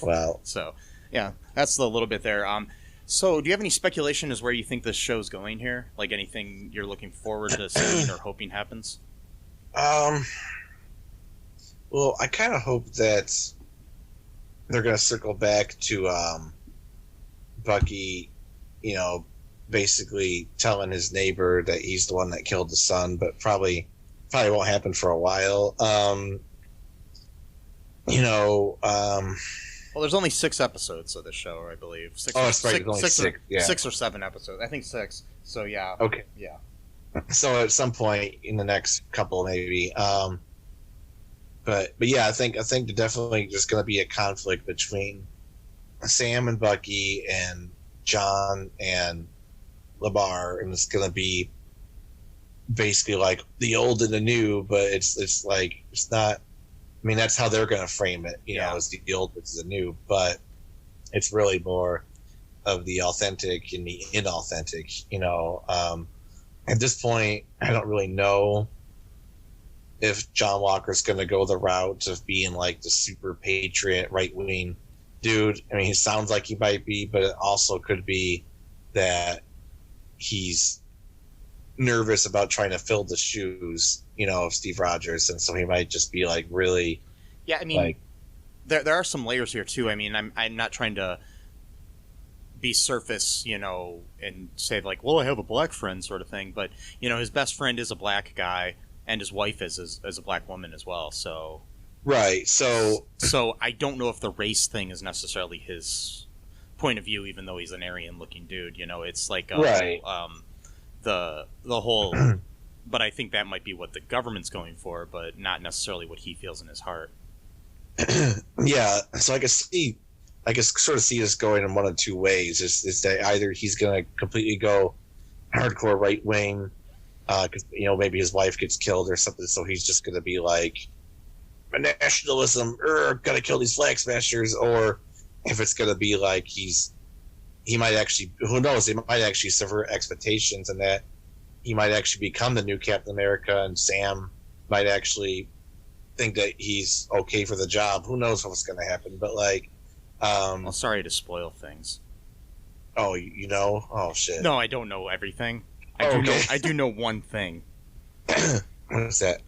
Wow. So, yeah, that's a little bit there. So, do you have any speculation as where you think this show's going here? Like anything you're looking forward to seeing or hoping happens? Well, I kind of hope that they're going to circle back to Bucky, basically telling his neighbor that he's the one that killed the son, but probably won't happen for a while. Well, there's only 6 episodes of the show, I believe. That's right. There's only 6. Yeah. 6 or 7 episodes. I think 6. So yeah. Okay. Yeah. So at some point in the next couple, maybe. But yeah, I think definitely there's going to be a conflict between Sam and Bucky and John and Lamar, and it's going to be basically like the old and the new, but it's like it's not. I mean, that's how they're going to frame it, as the old versus the new, but it's really more of the authentic and the inauthentic, At this point, I don't really know if John Walker's going to go the route of being like the super patriot, right-wing dude. I mean, he sounds like he might be, but it also could be that he's nervous about trying to fill the shoes, of Steve Rogers, and so he might just be like really. Yeah, I mean, there are some layers here too. I mean, I'm not trying to be surface, and say like, well, I have a black friend sort of thing, but his best friend is a black guy, and his wife is a black woman as well. So. Right. So I don't know if the race thing is necessarily his point of view, even though he's an Aryan-looking dude. It's like right. The whole. But I think that might be what the government's going for, but not necessarily what he feels in his heart. Yeah, so I can sort of see this going in one of two ways. Is that either he's going to completely go hardcore right wing, because maybe his wife gets killed or something, so he's just going to be like, nationalism, got to kill these flag smashers, or if it's going to be like he might actually, who knows, they might actually subvert expectations, and that he might actually become the new Captain America, and Sam might actually think that he's okay for the job. Who knows what's going to happen? But well, sorry to spoil things. Oh, Oh shit. No, I don't know everything. I do know one thing. What is that?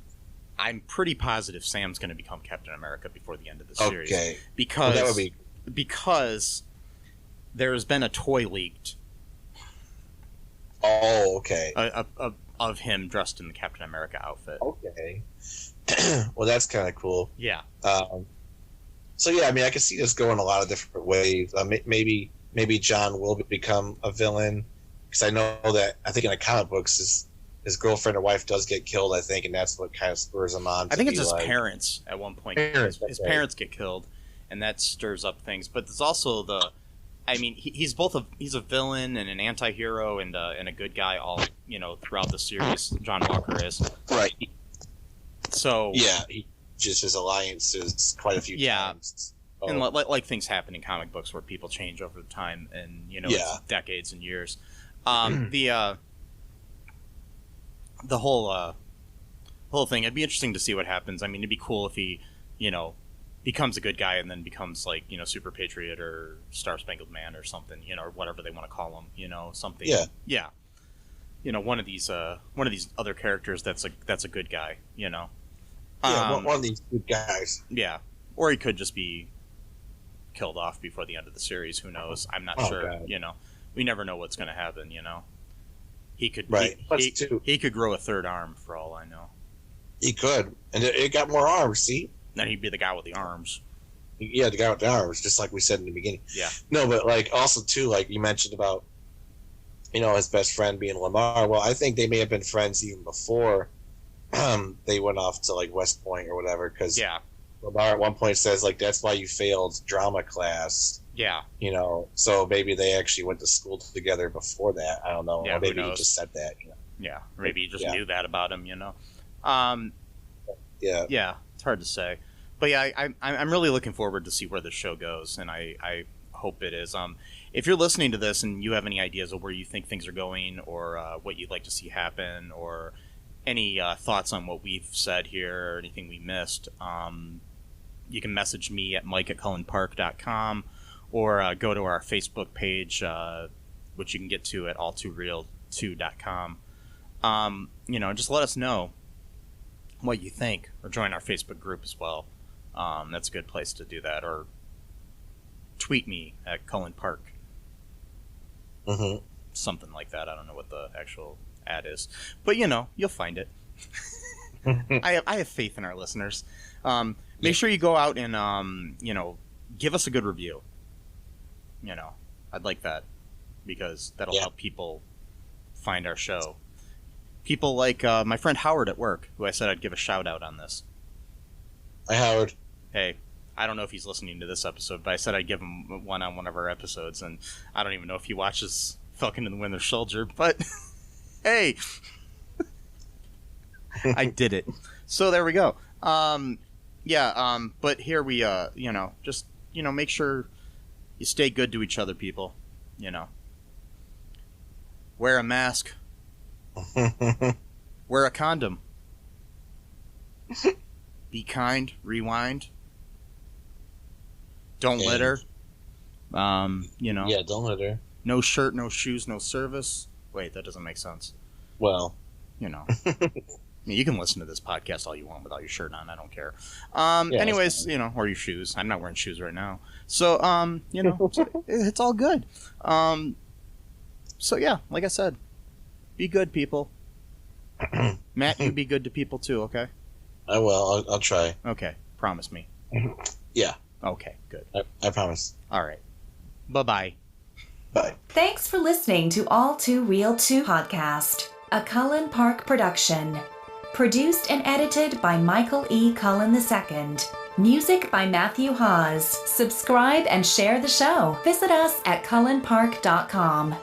I'm pretty positive Sam's going to become Captain America before the end of the series. Okay. Because that would be... because there has been a toy leaked. Oh, okay. Of him dressed in the Captain America outfit. Okay. Well, that's kind of cool. Yeah. So yeah, I mean, I can see this going a lot of different ways. Maybe John will become a villain, because I know that I think in the comic books his girlfriend or wife does get killed, I think, and that's what kind of spurs him on. I think it's his parents at one point. His parents get killed, and that stirs up things. But there's also he's a villain and an anti-hero and a good guy all throughout the series. John Walker is right. So yeah, he just his alliances quite a few times. Oh. And like things happen in comic books where people change over time, and it's decades and years. The whole thing. It'd be interesting to see what happens. I mean, it'd be cool if he becomes a good guy and then becomes like Super Patriot or Star Spangled Man or something, or whatever they want to call him, something. Yeah. One of these other characters that's a good guy, Yeah, one of these good guys. Yeah, or he could just be killed off before the end of the series. Who knows? I'm not sure. God. We never know what's going to happen. He could. Right. He could grow a third arm for all I know. He could, and it got more arms. See. Then he'd be the guy with the arms. Yeah, the guy with the arms, just like we said in the beginning. Yeah. No, but also too, like you mentioned about, his best friend being Lamar. Well, I think they may have been friends even before they went off to like West Point or whatever. Because Lamar at one point says like, "That's why you failed drama class." Yeah. So maybe they actually went to school together before that. I don't know. Yeah, or maybe he just said that. Yeah. Maybe he just knew that about him. Yeah. Yeah. It's hard to say, but yeah, I'm really looking forward to see where this show goes, and I hope it is. If you're listening to this and you have any ideas of where you think things are going, or what you'd like to see happen, or any thoughts on what we've said here or anything we missed, you can message me at mike@cullenpark.com, or go to our Facebook page, which you can get to at All2ReelToo.com. Just let us know what you think, or join our Facebook group as well. That's a good place to do that, or tweet me at Cullen Park. Mm-hmm. Something like that. I don't know what the actual ad is, but you'll find it. I have faith in our listeners. Make sure you go out and give us a good review. I'd like that because that'll help people find our show. People like my friend Howard at work, who I said I'd give a shout out on this. Hi, Howard. Hey, I don't know if he's listening to this episode, but I said I'd give him one on one of our episodes, and I don't even know if he watches Falcon and the Winter Soldier, but hey, I did it. So there we go. But here we, just, make sure you stay good to each other, people. Wear a mask. Wear a condom. Be kind. Rewind. Don't litter. Yeah, don't litter. No shirt, no shoes, no service. Wait, that doesn't make sense. Well, you can listen to this podcast all you want without your shirt on. I don't care. Anyways, or your shoes. I'm not wearing shoes right now. So, it's all good. So yeah, like I said, be good, people. Matt, you be good to people too, okay? I will. I'll try. Okay, promise me. Yeah. Okay, good. I promise. All right. Bye-bye. Bye. Thanks for listening to All2ReelToo podcast, a Cullen Park production. Produced and edited by Michael E. Cullen II. Music by Matthew Hawes. Subscribe and share the show. Visit us at cullenpark.com.